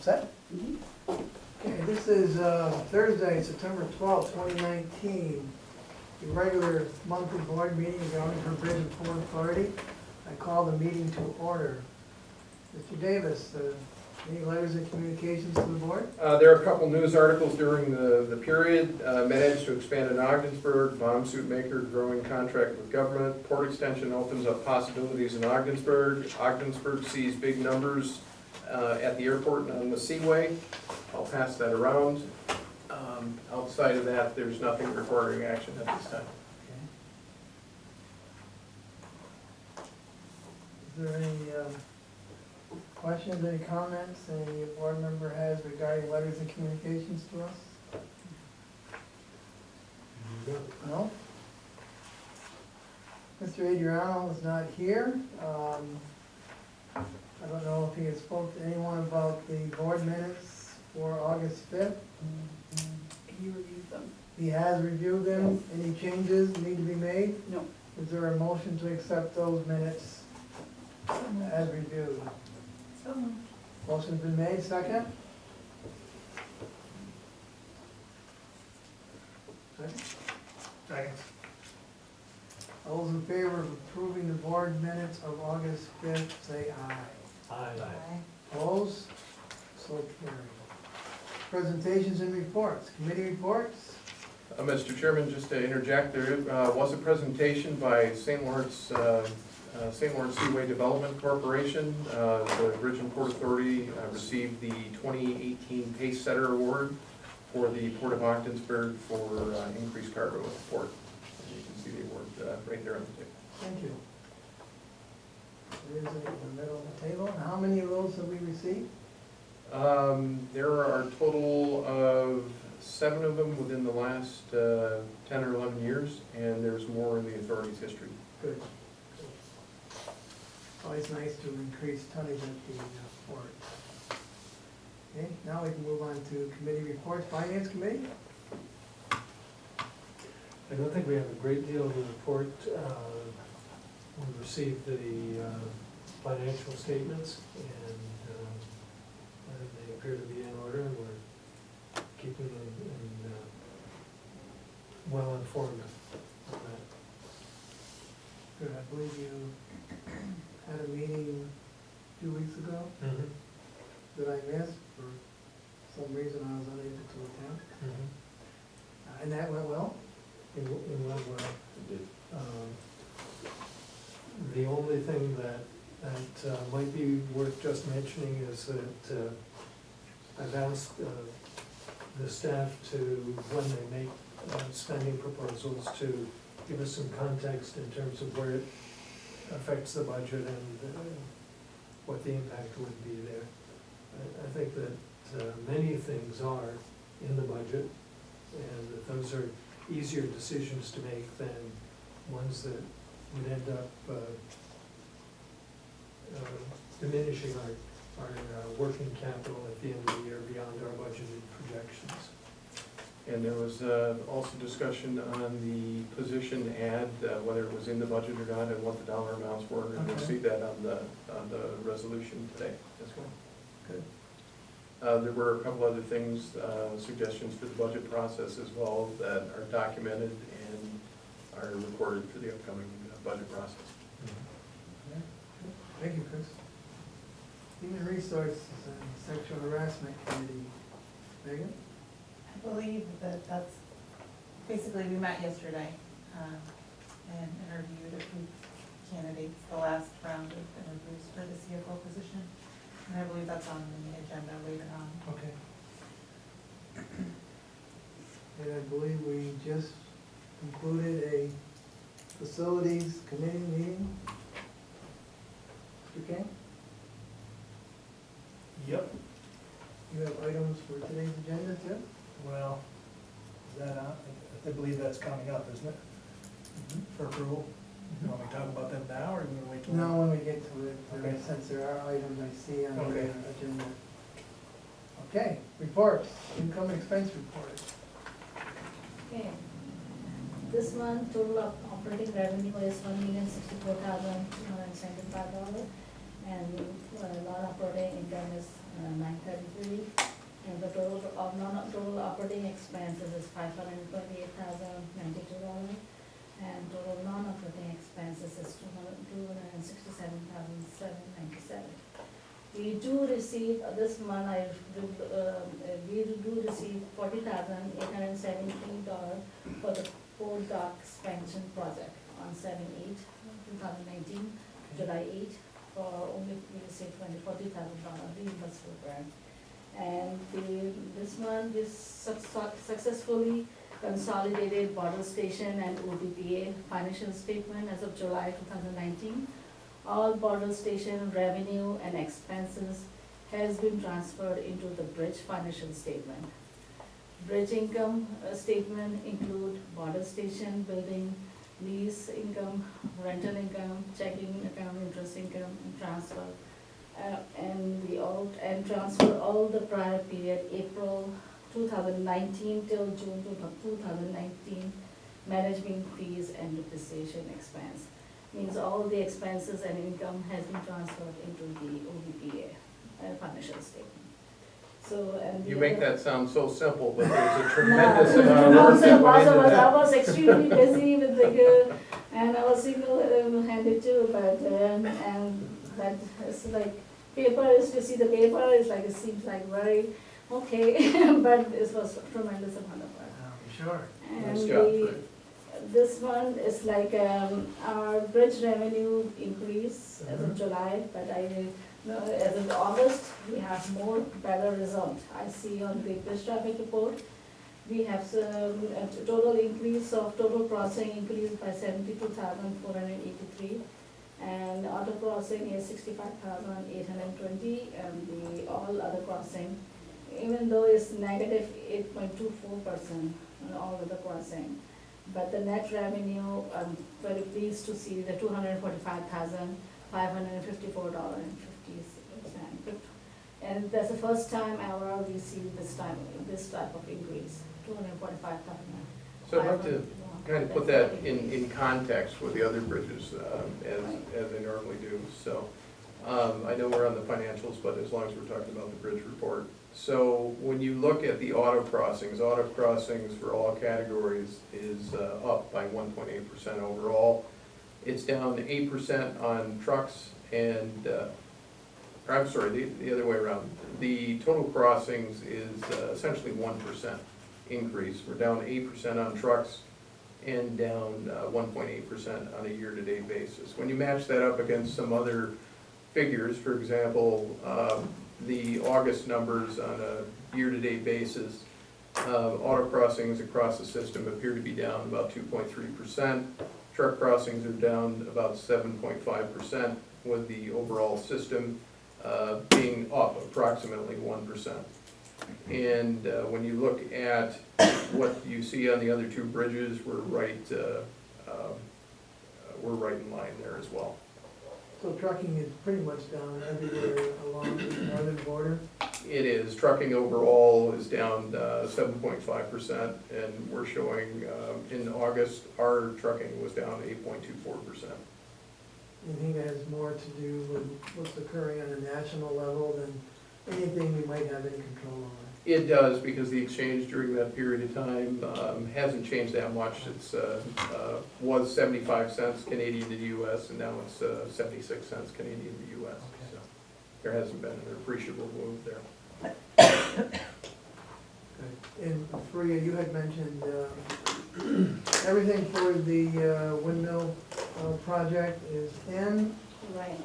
set? Okay, this is Thursday, September 12th, 2019. The regular monthly board meeting of the Arlington Bridge and Port Authority. I call the meeting to order. Mr. Davis, any letters and communications to the board? There are a couple news articles during the period. Managed to expand in Ogdensburg, bomb suit maker growing contract with government. Port extension opens up possibilities in Ogdensburg. Ogdensburg sees big numbers at the airport and on the seaway. I'll pass that around. Outside of that, there's nothing requiring action at this time. Is there any questions, any comments any board member has regarding letters and communications to us? No? Mr. Adriano is not here. I don't know if he has spoke to anyone about the board minutes for August 5th. He reviewed them. He has reviewed them. Any changes need to be made? No. Is there a motion to accept those minutes as reviewed? So moved. Motion's been made, second? Second. All those in favor of approving the board minutes of August 5th, say aye. Aye. Opposed? So carried. Presentations and reports. Committee reports? Mr. Chairman, just to interject, there was a presentation by St. Lawrence Seaway Development Corporation. The Bridge and Port Authority received the 2018 Pace Setter Award for the Port of Ogdensburg for increased cargo at the port. And you can see the award right there on the table. Thank you. It is in the middle of the table. And how many of those have we received? There are a total of 7 of them within the last 10 or 11 years, and there's more in the authority's history. Good. Always nice to increase tonnage at the port. Okay, now we can move on to committee reports. Finance Committee? I don't think we have a great deal to report. We received the financial statements, and they appear to be in order, and we're keeping them well informed of that. Good, I believe you had a meeting 2 weeks ago that I missed. For some reason I was unable to attend. And that went well? It went well. The only thing that might be worth just mentioning is that I've asked the staff to, when they make spending proposals, to give us some context in terms of where it affects the budget and what the impact would be there. I think that many things are in the budget, and that those are easier decisions to make than ones that would end up diminishing our working capital at the end of the year beyond our budgeted projections. And there was also discussion on the position ad, whether it was in the budget or not, and what the dollar amounts were. And you'll Okay. see that on the resolution today as well. Good. There were a couple other things, suggestions for the budget process as well, that are documented and are recorded for the upcoming budget process. Yeah. Thank you, Chris. Human Resources and Sexual Harassment Committee. Megan? I believe that that's, basically, we met yesterday and interviewed a few candidates, the last round of interviews for the CFO position. And I believe that's on the agenda later on. Okay. And I believe we just concluded a facilities committee meeting. Mr. King, Yep, you have items for today's agenda too? well, is that on? I believe that's coming up, isn't it, for approval? You want me to talk about them now, or you want to wait till? No, when we get to it, Okay. since there are items I see on the Okay. agenda. Okay, reports, income and expense report. Okay. This month, total of operating revenue is $1,064,275, and non-operating income is $933. total operating expenses is $528,092, and total non-operating expenses is $267,797. We do receive, this month we do receive $40,873 for the Ford Dock expansion project on 7/8/2019, July 8, for only, we received $40,000 reimbursable grant. And this month, we successfully consolidated Border Station and OBPA financial statement as of July 2019. All Border Station revenue and expenses has been transferred into the bridge financial statement. Bridge income statement include Border Station building, lease income, rental income, checking account interest income, and transfer. And transfer all the prior period, April 2019 till June 2019, management fees and depreciation expense. Means all the expenses and income has been transferred into the OBPA financial statement. So, and the You make other- that sound so simple, but there's a tremendous No, amount of work that went into I that. was extremely busy with and I was single-handed too, but, and that is like, paper is, to see the paper is like, it seems like very, okay, but it was a tremendous amount of work. Sure. Nice And job, this one is like, our bridge revenue increase as of July, but as of August, we have more better result. I see on the bridge traffic report, we have a total increase of total crossing increased by 72,483. And auto crossing is 65,820, and the all other crossing, even though it's negative 8.24% on all other crossing. But the net revenue, I'm very pleased to see the $245,554.50. And that's the first time ever we see this type of increase, $245,000. So I'd like to kind of put that in context with the other bridges, as they normally do. So, I know we're on the financials, but as long as we're talking about the bridge report. So when you look at the auto crossings for all categories is up by 1.8% overall. It's down 8% on trucks and, or I'm sorry, the other way around. The total crossings is essentially 1% increase. We're down 8% on trucks and down 1.8% on a year-to-date basis. When you match that up against some other figures, for example, the August numbers on a year-to-date basis, auto crossings across the system appear to be down about 2.3%. Truck crossings are down about 7.5%, with the overall system being up approximately 1%. And when you look at what you see on the other two bridges, we're right in line there as well. So trucking is pretty much down everywhere along the northern border? It is. Trucking overall is down 7.5%, and we're showing in August, our trucking was down 8.24%. You think that has more to do with what's occurring on a national level than anything we might have any control over? It does, because the exchange during that period of time hasn't changed that much. It's was 75 cents Canadian to the US, and now it's 76 cents Canadian to the US. Okay. So there hasn't been an appreciable move there. And Faria, you had mentioned everything for the windmill project is in. Right.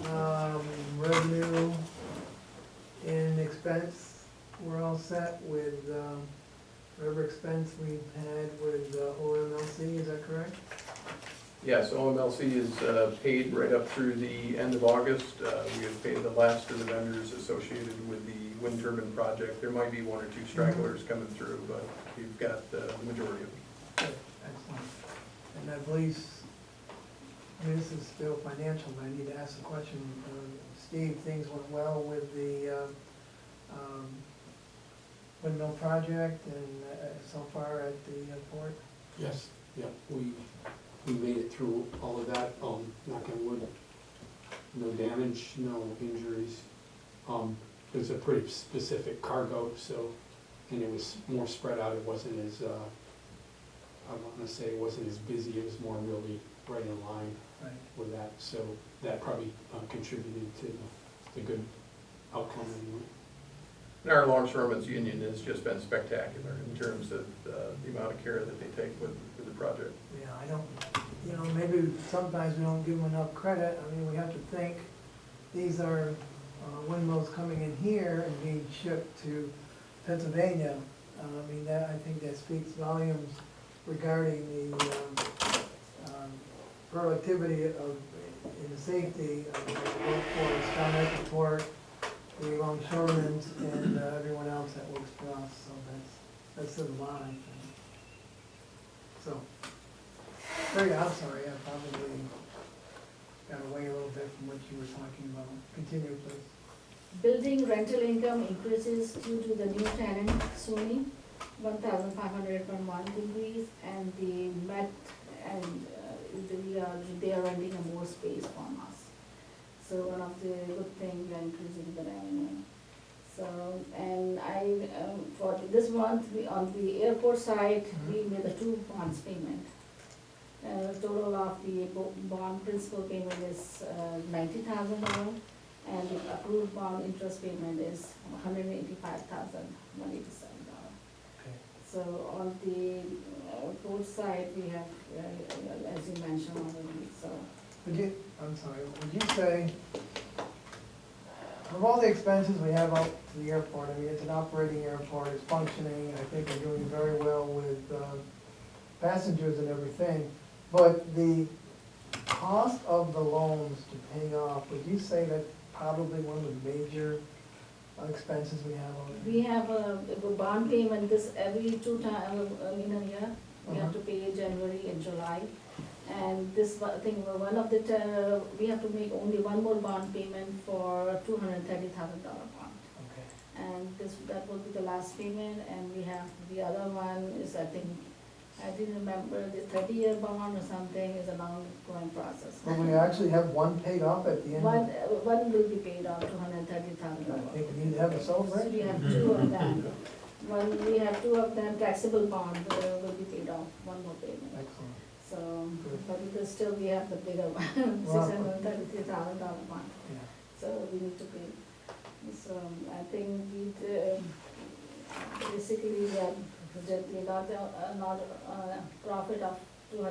Revenue and expense, we're all set with whatever expense we've had with OMLC, is that correct? Yes, OMLC is paid right up through the end of August. We have paid the last of the vendors associated with the wind turbine project. There might be one or two stragglers coming through, but we've got the majority of them. Good, excellent. And I believe, I mean, this is still financial, but I need to ask the question. Steve, things went well with the windmill project and so far at the port? Yes, yeah, we made it through all of that, knock on wood, no damage, no injuries. It was a pretty specific cargo, so and it was more spread out, it wasn't as, I wanna say it wasn't as busy, it was more really right in line Right. with that, so that probably contributed to the good outcome anyway. And our longshoremen's union has just been spectacular in terms of the amount of care that they take with the project. Yeah, I don't, you know, maybe sometimes we don't give them enough credit. I mean, we have to think, these are windmills coming in here and being shipped to Pennsylvania. I mean, that, I think that speaks volumes regarding the productivity of, and the safety of the workforce down at the port, the longshoremen and everyone else that works for us, so that says a lot, I think. So, Greg, I'm sorry, I probably got away a little bit from what you were talking about. Continue, please. Building rental income increases due to the new tenant, Sony, 1,501 degrees, and the Met, and they are renting a more space from us. So one of the good things, we are increasing the revenue. So, and for this month, on the airport side, we made a 2 bonds payment. Total of the bond principal payment is $90,000, and the approved bond interest payment is $185,187. Okay. So on the port side, we have, as you mentioned already, so. I'm sorry, would you say, of all the expenses we have out to the airport, I mean, it's an operating airport, it's functioning, I think we're doing very well with passengers and everything, but the cost of the loans to pay off, would you say that's probably one of the major expenses we have on it? We have a bond payment this every 2 times in a year. We have to pay January and July. And this thing, one of the, we have to make only one more bond payment for $230,000 bond. Okay. And that will be the last payment, and we have, the other one is, I didn't remember, the 30-year bond or something is an ongoing process. Will we actually have one paid off at the end? One will be paid off, $230,000. I think we need to have a So celebration. we have 2 of them. We have 2 of them, taxable bond will be paid off, one more payment. Excellent. So, but because still we have the bigger one, $633,000 bond, Yeah. so we need to pay. So I think we, basically, we are projecting not a profit of $285,943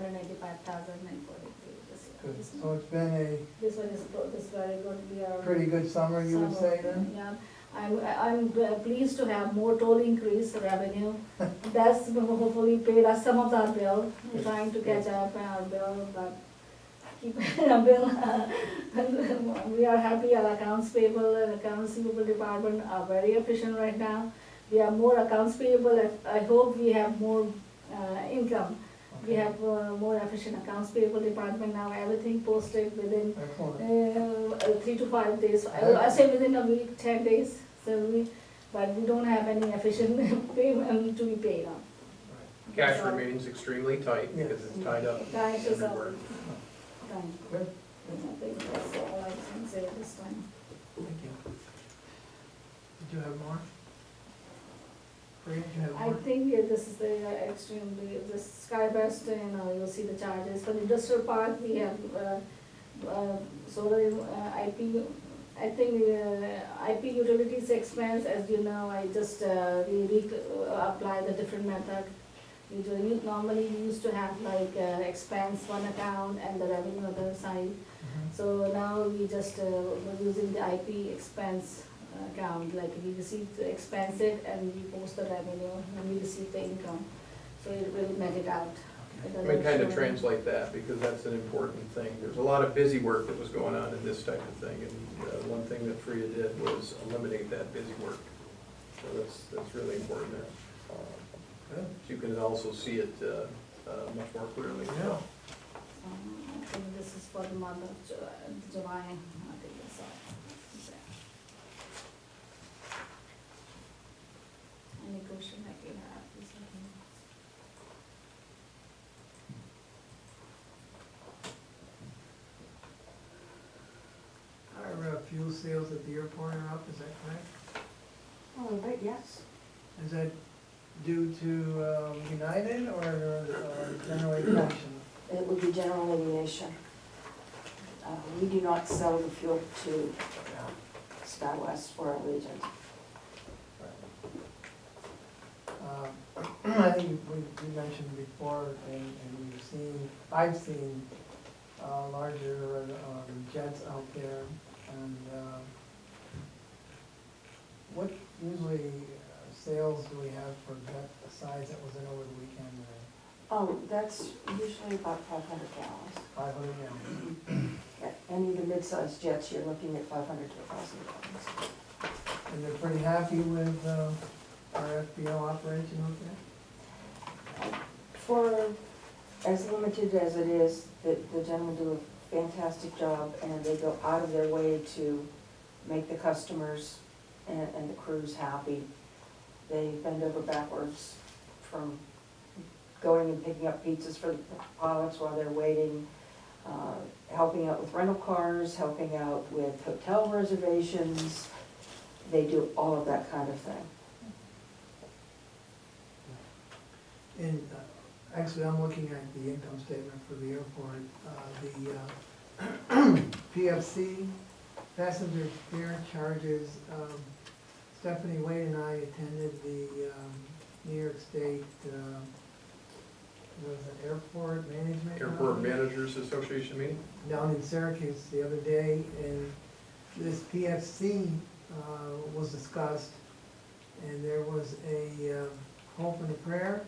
this year. Good. This So month. it's been This one is very good, we are. a pretty good summer, you would say then? Yeah, I'm pleased to have more toll increase revenue. That's hopefully paid us some of our bill. We're trying to catch up on our bill, but keep our bill. We are happy, our accounts payable and accounts receivable department are very efficient right now. We have more accounts payable, I hope we have more income. We have more efficient accounts payable department now, everything posted within Excellent. 3 to 5 days. I say within a week, 10 days, but we don't have any efficient payment to be paid on. Cash remains extremely tight because it's tied up Cash is everywhere. Thank you. Good. I think that's all I can say this time. Thank you. Did you have more? Fran, did you have I more? think this is the extremely, the Skybest, you'll see the charges. For the industrial park, we have solar IP. I think IP utilities expense, as you know, I just apply the different method. Normally we used to have like expense one account and the revenue other side. So now we just we're using the IP expense account, like we receive the expense it and we post the revenue and we receive the income. So it will net it out. It Let me doesn't kind of show- translate that, because that's an important thing. There's a lot of busy work that was going on in this type of thing, and one thing that Freya did was eliminate that busy work. So that's really important there. Good. You can also see it much more clearly. Yeah. I think this is for the month of July, I think that's all. Any question that you have, please let me know. Our fuel sales at the airport are up, is that correct? Oh, right, yes. Is that due to United or general aviation? It would be general aviation. We do not sell the fuel to SkyWest or Allegiant. I think we mentioned before, and I've seen larger jets out there, and what usually sales do we have for jet size that was in over the weekend? That's usually about 500 gallons. 500 gallons. Any of the mid-sized jets, you're looking at 500 to 1,000 gallons. And they're pretty happy with our FBO operation out there? For as limited as it is, the gentlemen do a fantastic job, and they go out of their way to make the customers and the crews happy. They bend over backwards from going and picking up pizzas for the pilots while they're waiting, helping out with rental cars, helping out with hotel reservations. They do all of that kind of thing. And actually, I'm looking at the income statement for the airport. The PFC, passenger fare charges, Stephanie Wade and I attended the New York State, was it Airport Management? Airport Managers Association meeting? Down in Syracuse the other day, and this PFC was discussed, and there was a hope and a prayer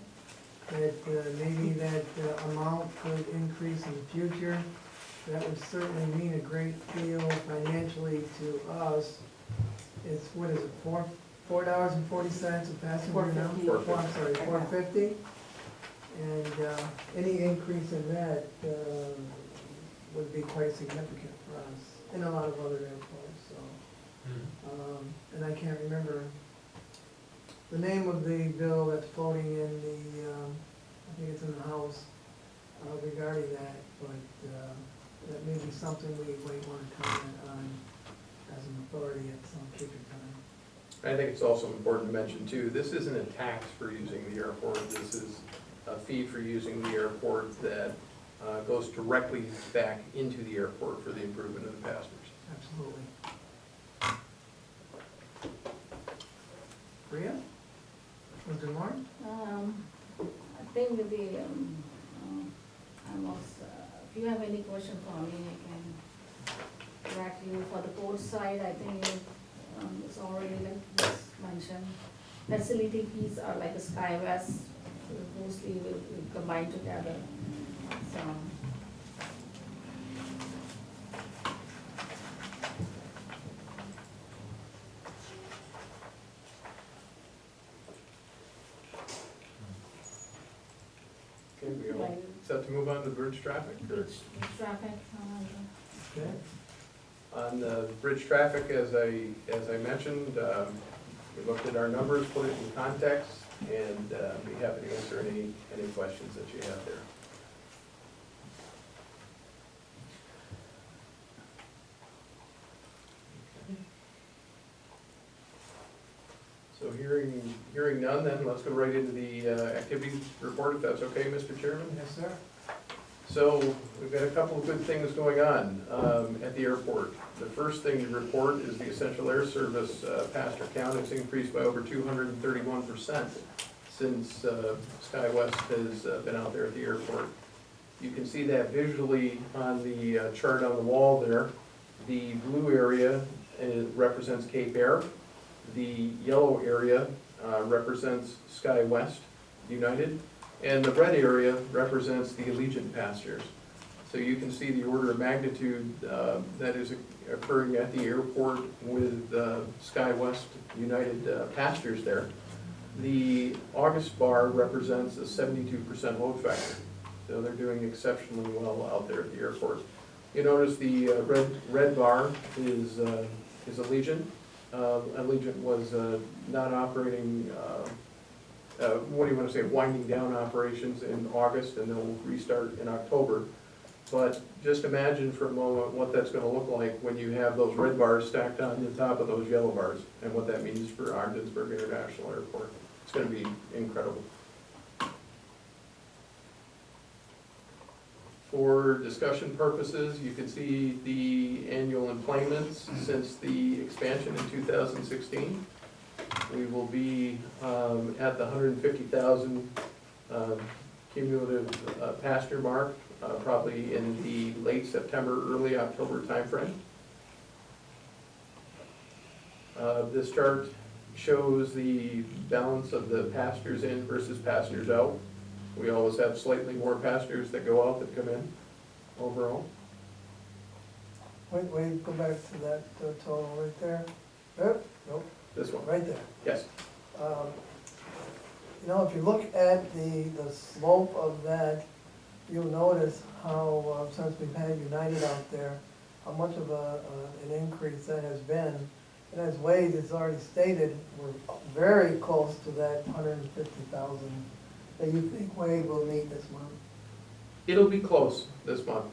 that maybe that amount could increase in the future. That would certainly mean a great deal financially to us. It's, what is it, $4.40 a passenger now? $4.50. I'm sorry, $4.50. And any increase in that would be quite significant for us, and a lot of other airports, so. And I can't remember the name of the bill that's floating in the, I think it's in the House regarding that, but that may be something we might want to comment on as an authority at some future time. I think it's also important to mention too, this isn't a tax for using the airport. This is a fee for using the airport that goes directly back into the airport for the improvement of the passengers. Absolutely. Priya? Mr. Moore? I think with the, I'm also, if you have any question for me, I can direct you. For the port side, I think it's already like was mentioned. Facility fees are like a SkyWest, mostly will combine together, so. Okay, we all Right. set to move on to bridge traffic? or- Bridge traffic, Okay. On the bridge traffic, as I mentioned, we looked at our numbers, put it in context, and be happy to answer any questions that you have there. So hearing none, then let's go right into the activities report, if that's okay, Mr. Chairman? Yes, sir. So, we've got a couple of good things going on at the airport. The first thing to report is the essential air service passenger count has increased by over 231% since SkyWest has been out there at the airport. You can see that visually on the chart on the wall there. The blue area represents Cape Air. The yellow area represents SkyWest United. And the red area represents the Allegiant passengers. So you can see the order of magnitude that is occurring at the airport with SkyWest United passengers there. The August bar represents a 72% load factor. So they're doing exceptionally well out there at the airport. You notice the red bar is Allegiant. Allegiant was not operating what do you want to say, winding down operations in August, and they'll restart in October. But just imagine for a moment what that's going to look like when you have those red bars stacked on the top of those yellow bars, and what that means for Ogdensburg International Airport. It's gonna be incredible. For discussion purposes, you can see the annual employments since the expansion in 2016. We will be at the 150,000 cumulative pasture mark, probably in the late September, early October timeframe. This chart shows the balance of the pastures in versus pastures out. We always have slightly more pastures that go out that come in overall. Wait, go back to that total right there. Nope, This one, right there. yes. You know, if you look at the slope of that, you'll notice how, since we've had United out there, how much of an increase that has been. And as Wade has already stated, we're very close to that 150,000 that you think Wade will meet this month. It'll be close this month.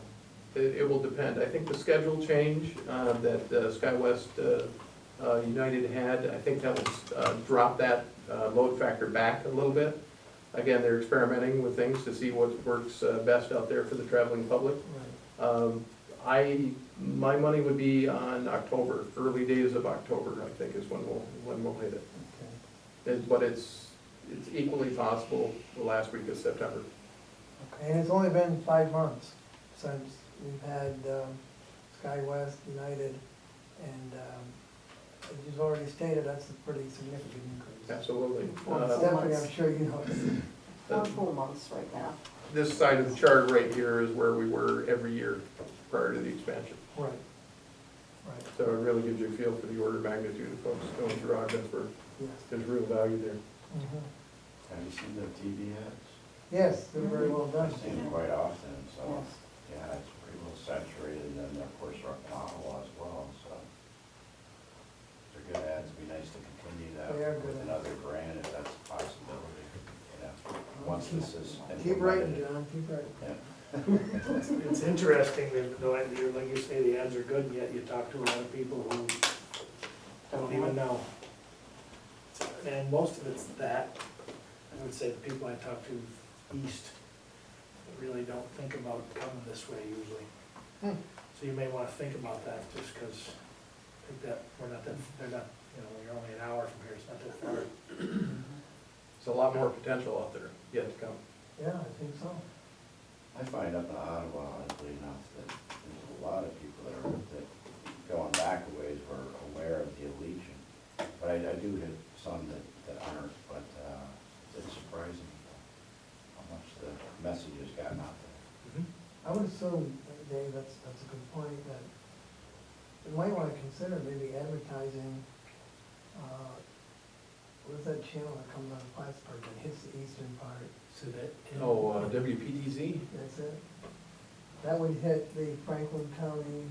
It will depend. I think the schedule change that SkyWest United had, I think that will drop that load factor back a little bit. Again, they're experimenting with things to see what works best out there for the traveling public. My money would be on October, early days of October, I think is when we'll hit it. But it's equally possible the last week of September. Okay, and it's only been 5 months since we've had SkyWest United, and as you've already stated, that's a pretty significant increase. Absolutely. Stephanie, I'm sure you know. 4 full months right now. This side of the chart right here is where we were every year prior to the expansion. Right, right, So it really gives you a feel for the order of magnitude of folks going through Ogdensburg. yes. There's real value there. Mhm. Have you seen the TV ads? Yes, they're very well I done. see them quite often, so, Yes. yeah, it's pretty well saturated, and then of course they're up in Ottawa as well, so. They're good ads, it'd be nice to continue that They are good with ads. another grant if that's a possibility, you know, once this is Keep writing, implemented. John, keep writing. Yeah. It's interesting that, like you say, the ads are good, and yet you talk to a lot of people who don't even know. And most of it's that, I would say the people I talk to east really don't think about coming this way usually. So you may wanna think about that, just because I think that we're not that, they're not, you know, you're only an hour from here, it's not that far. There's a lot more potential out there yet to come. Yeah, I think so. I find up in Ottawa, oddly enough, that there's a lot of people that going back a ways were aware of the Allegiant. But I do hit some that aren't, but it's surprising how much the message has gotten out there. I would assume, Dave, that's a good point, that we might wanna consider maybe advertising, what is that channel that comes on Plattsburgh that hits the eastern part? So that. Oh, WPTZ? That's it? That would hit the Franklin County,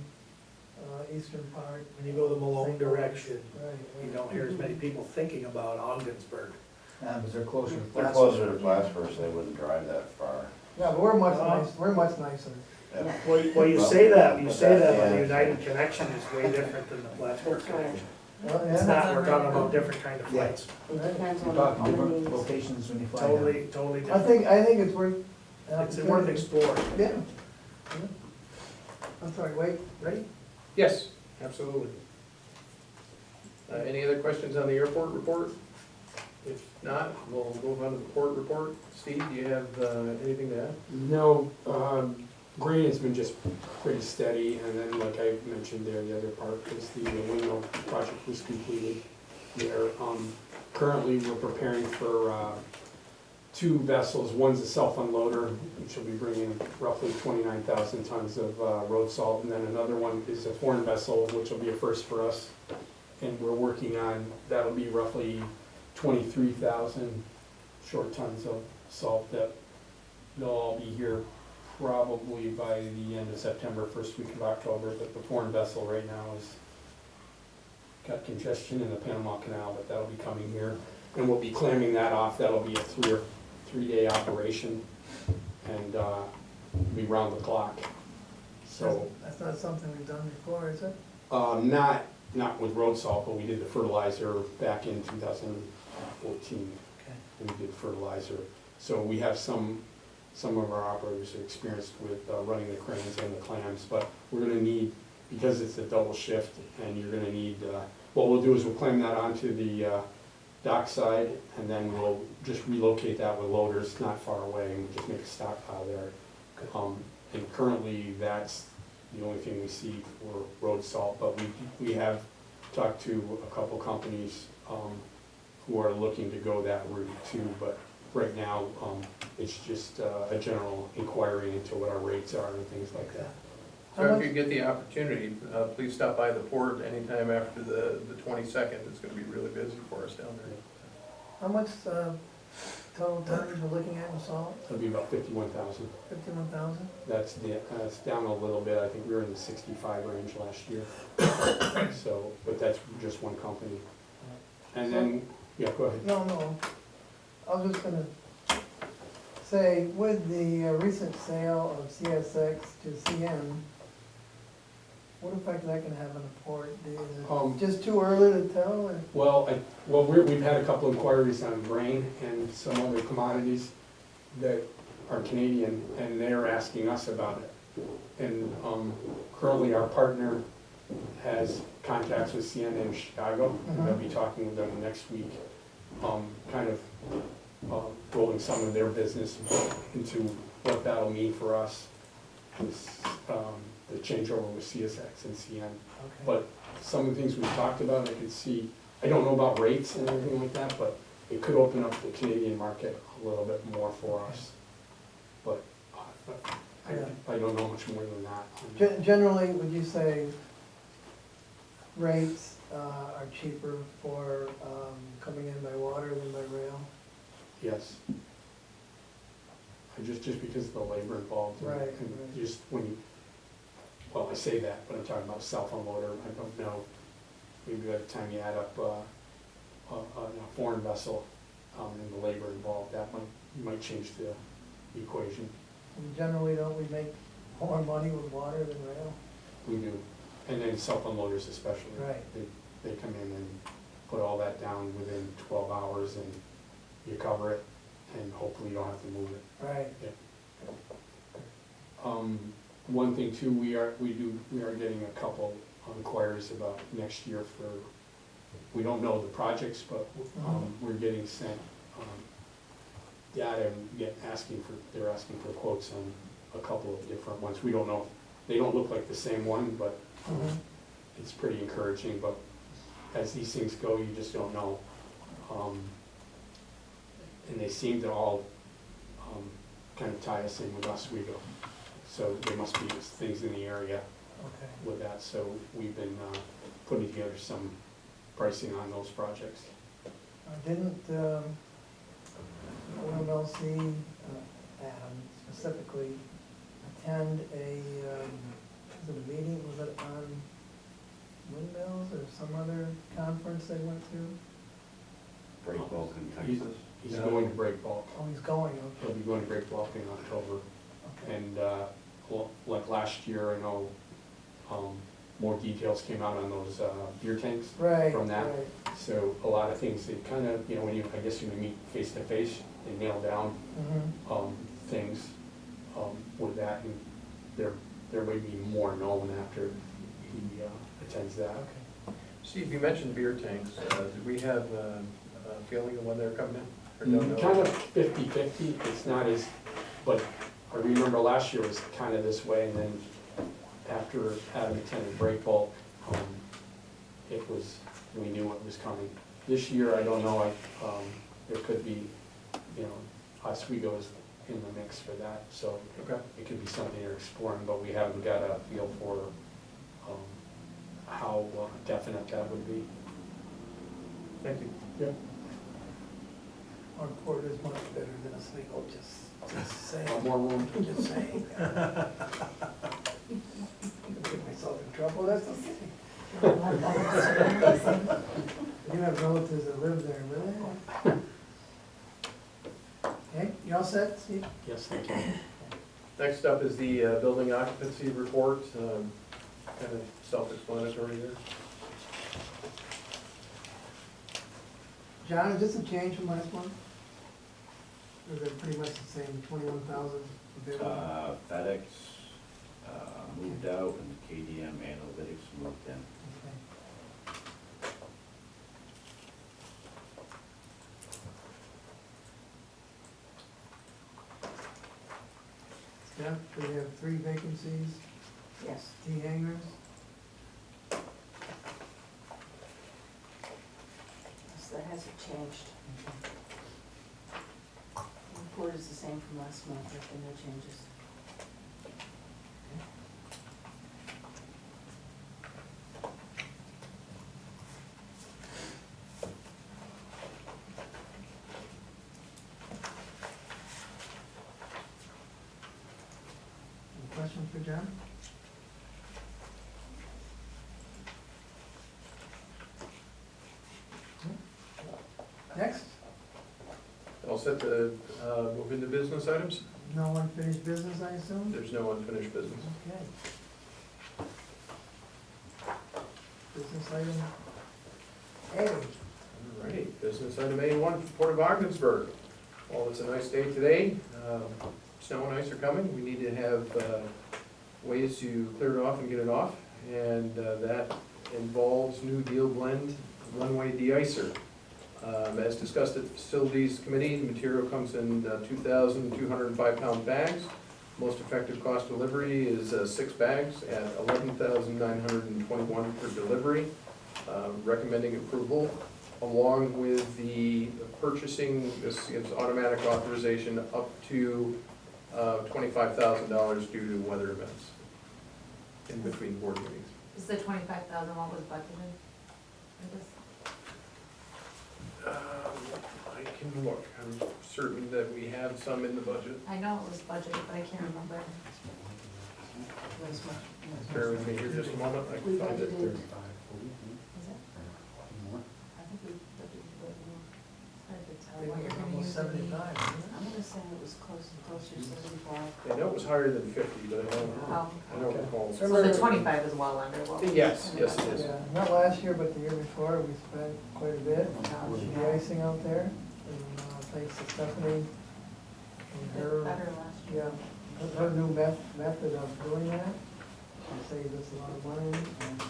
eastern part. When you go the Malone direction, Right. you don't hear as many people thinking about Ogdensburg. Because they're closer to They're Plattsburgh. closer to Plattsburgh, so they wouldn't drive that far. Yeah, but we're much nicer. Yeah. Well, you say that, But but the yeah. United connection is way different than the Plattsburgh That's right. connection. Well, It's yeah, not, we're talking about different kind of flights. It depends You're on talking how many. different locations when you fly down. Totally I different. think it's worth. an It's worth opportunity. exploring. Yeah. I'm sorry, wait, ready? Yes, absolutely. Any other questions on the airport report? If not, we'll move on to the port report. Steve, do you have anything to add? No, grain has been just pretty steady, and then like I mentioned there, the other part is the windmill project was completed there. Currently, we're preparing for 2 vessels. One's a self-unloader, which will be bringing roughly 29,000 tons of road salt, and then another one is a foreign vessel, which will be a first for us. And we're working on, that'll be roughly 23,000 short tons of salt that they'll all be here probably by the end of September, first week of October. But the foreign vessel right now is got congestion in the Panama Canal, but that'll be coming here. And we'll be clamming that off. That'll be a 3-day operation, and be round the clock. So, That's not something we've done before, is it? not with road salt, but we did the fertilizer back in 2014. Okay. we did fertilizer. So we have some of our operators are experienced with running the cranes and the clams, but we're gonna need, because it's a double shift, and you're gonna need, what we'll do is we'll clamp that onto the dock side, and then we'll just relocate that with loaders not far away, and we'll just make a stockpile there. And currently, that's the only thing we see for road salt, but we have talked to a couple companies who are looking to go that route too, but right now, it's just a general inquiry into what our rates are and things like that. So if you get the opportunity, please stop by the port anytime after the 22nd. It's gonna be really busy for us down there. How much total tonnage we're looking at in salt? It'll be about 51,000. 51,000? That's down a little bit. I think we were in the 65 range last year. So, but that's just one company. And then, yeah, go ahead. No, I was just gonna say, with the recent sale of CSX to CN, what effect is that gonna have on the port? Is it just too early to tell, or? Well, we've had a couple inquiries on grain and some other commodities that are Canadian, and they're asking us about it. And currently, our partner has contacts with CN in Chicago. They'll be talking with them next week, kind of rolling some of their business into what that'll mean for us, the changeover with CSX and CN. But some of the things we've talked about, I could see, I don't know about rates and everything like that, but it could open up the Canadian market a little bit more for us. But I don't know much more than that. Generally, would you say rates are cheaper for coming in by water than by rail? Yes. Just because of the labor involved. Right, And right. just when you, well, I say that, but I'm talking about self-unloader, I don't know, maybe by the time you add up a foreign vessel and the labor involved, you might change the equation. And generally, don't we make more money with water than rail? We do, and then self-unloaders especially. Right. They come in and put all that down within 12 hours and you cover it, and hopefully you don't have to move it. Right. One thing too, we are getting a couple of inquiries about next year for, we don't know the projects, but we're getting sent data and they're asking for quotes on a couple of different ones. We don't know, they don't look like the same one, but it's pretty encouraging, but as these things go, you just don't know. And they seem to all kind of tie us in with Oswego. So there must be things in the area with that. So we've been putting together some pricing on those projects. Didn't OMLC, Adam specifically, attend was it a meeting, was it on windmills or some other conference they went to? Break bulk in Texas. He's going to break bulk. Oh, he's going, He'll okay. be going to break bulk in October. Okay. And like last year, I know more details came out on those beer tanks Right, from that. right. So a lot of things, they kind of, when you, I guess when you meet face to face, they nail down things with that, and there may be more known after he attends that. Okay. Steve, you mentioned beer tanks. Do we have a feeling of when they're coming in? Or don't know? Kind of 50-50, it's not as, but I remember last year was kind of this way, and then after Adam attended break bulk, we knew it was coming. This year, I don't know, there could be, Oswego is in the mix for that, so it could be something they're exploring, but we haven't got a feel for how definite that would be. Thank you. Yeah. Our port is much better than Oswego, just saying. More room. Just saying. Get myself in trouble, that's okay. You have relatives that live there, really? Okay, you all set, Steve? Yes, thank you. Next up is the building occupancy report. Kind of self-explanatory there. John, is this a change from last month? is it pretty much the same, 21,000 available? FedEx, moved out and KDM Analytics moved in. Okay. Steph, we have 3 vacancies, Yes. T hangers. So that hasn't changed. The report is the same from last month, there's been no changes. Any questions for John? Next, All set to move into business items? no unfinished business, I assume? There's no unfinished business. Okay. Business item A. All right, business item A1, Port of Ogdensburg. Well, it's a nice day today. Snow and ice are coming. We need to have ways to clear it off and get it off. And that involves new deal blend one-way de-icer. As discussed at the Facilities Committee, the material comes in 2,205 pound bags. Most effective cost delivery is 6 bags at $11,921 per delivery. Recommending approval along with the purchasing, this gives automatic authorization up to $25,000 due to weather events in between board meetings. Is the 25,000 what was budgeted for this? I can look, I'm certain that we have some in the budget. I know it was budgeted, but I can't remember. Last month. Bear with me here just a moment, I We can find it. budgeted, Is it? I think we budgeted a little more. It's hard to tell what you're gonna use. Almost 75, isn't it? I'm gonna say it was closer to 75. I know it was higher than 50, but I don't Oh, recall. so the 25 is well under what we. Yes, yes, it is. Yeah, not last year, but the year before, we spent quite a bit on the icing out there. And thanks to Stephanie and Did her, better last year. yeah, her new method of doing that. She saved us a lot of money. And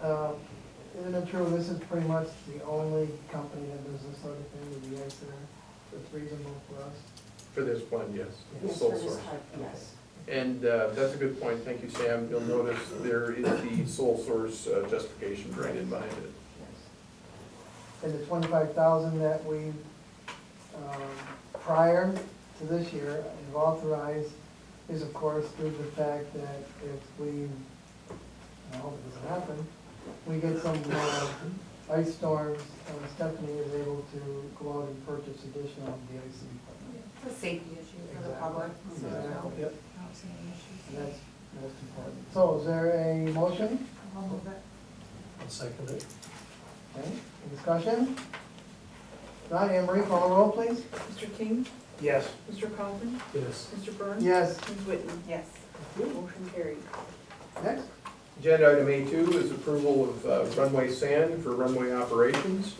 I think, isn't it true, this is pretty much the only company that does this sort of thing with the icer. It's reasonable for us. For this blend, yes, Yes, sole for this source. type, yes. And that's a good point, thank you, Sam. You'll notice there is the sole source justification right in behind it. Yes. And the 25,000 that we, prior to this year, have authorized is of course due to the fact that if we, I hope it doesn't happen, we get some ice storms, Stephanie is able to go out and purchase additional de-icing equipment. It's a safety issue for the Exactly. public, so Exactly. no, Yep. I don't see any issues. And that's most important. So is there a motion? I'll move it. I'll second it. Okay, any discussion? Not Anne Marie, call the roll, please. Mr. King, Yes. Mr. Kaufman, Yes. Mr. Burns. Yes. Ms. Whitten. Yes. Motion carried. Next? Agenda item A2 is approval of runway sand for runway operations.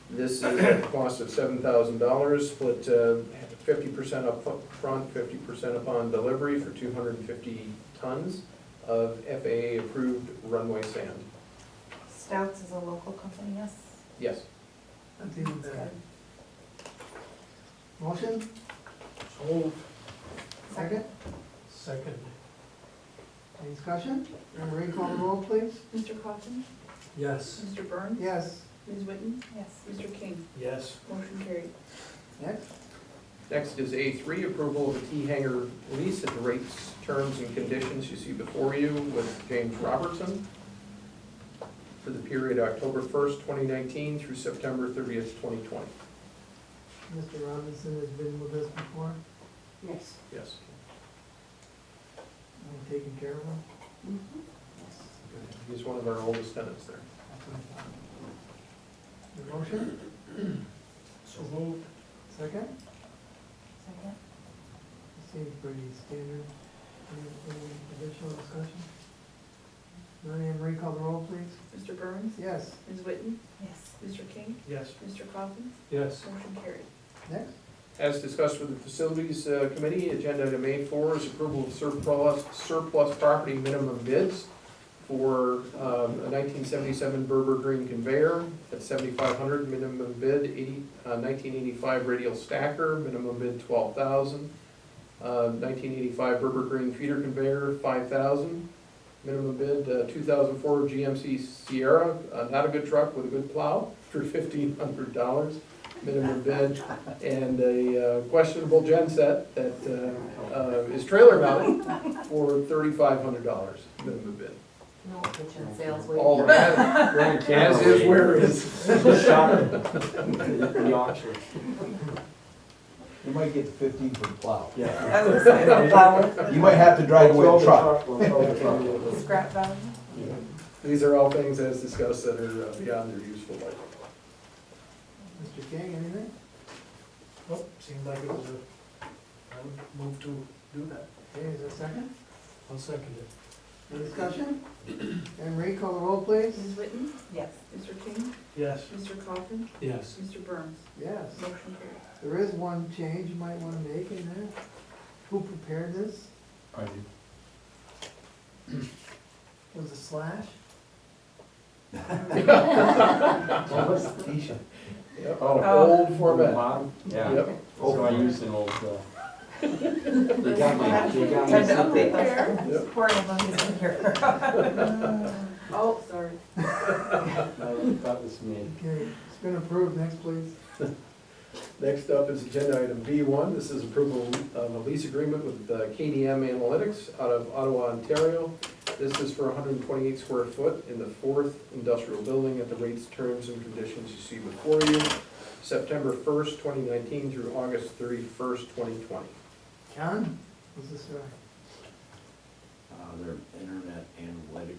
This is at a cost of $7,000, split 50% up front, 50% upon delivery for 250 tons of FAA-approved runway sand. Stouts is a local company, yes? Yes. That's even better. Motion? So Second? second. Any discussion? Anne Marie, call the roll, please. Mr. Kaufman, Yes. Mr. Burns. Yes. Ms. Whitten. Yes. Mr. King. Yes. Motion carried. Next? Next is A3, approval of a T-hanger lease at the rates, terms, and conditions you see before you with James Robertson for the period October 1st, 2019 through September 30th, 2020. Mr. Robinson has been with us before, Yes. Yes. and taken care of him. Mhm. Yes. He's one of our oldest tenants there. That's what I thought. The motion? So moved. Second? Second? Seems pretty standard. Any additional discussion? None, Anne Marie, call the roll, please. Mr. Burns. Yes. Ms. Whitten. Yes. Mr. King. Yes. Mr. Kaufman. Yes. Motion carried. Next, As discussed with the Facilities Committee, agenda item A4 is approval of surplus property minimum bids for a 1977 Berber Green conveyor at $7,500, minimum bid 1985 radial stacker, minimum bid $12,000. 1985 Berber Green feeder conveyor, $5,000, minimum bid 2004 GMC Sierra, not a good truck with a good plow, for $1,500, minimum bid, and a questionable genset that is trailer mounted for $3,500, minimum bid. No kitchen sales All waiting. as is where is. The auction. You might get the 15 for the plow. Yeah. I was gonna say, flower, You might have to drive away the truck. scrap value. These are all things as discussed that are beyond their useful life. Mr. King, anything? Nope, seemed like it was I would move to do that. Okay, is there a second? I'll second it. Any discussion? Anne Marie, call the roll, please. Ms. Whitten? Yes. Mr. King? Yes. Mr. Coffin? Yes. Mr. Burns? Yes. Motion carried. There is one change you might want to make in there. Who prepared this? I do. Was a slash? What's the t-shirt? Yep. Oh. Old format. Bottom? Yeah. Yep. So I used an old, they got my, Time to update those. Yep. Poor Emily's in here. Oh, sorry. No, that was me. Okay, it's been approved. Next, please. Next up is agenda item B1. This is approval of a lease agreement with KDM Analytics out of Ottawa, Ontario. This is for 128 square foot in the 4th industrial building at the rates, terms, and conditions you see before you, September 1st, 2019 through August 31st, 2020. John, what's this? Their internet analytics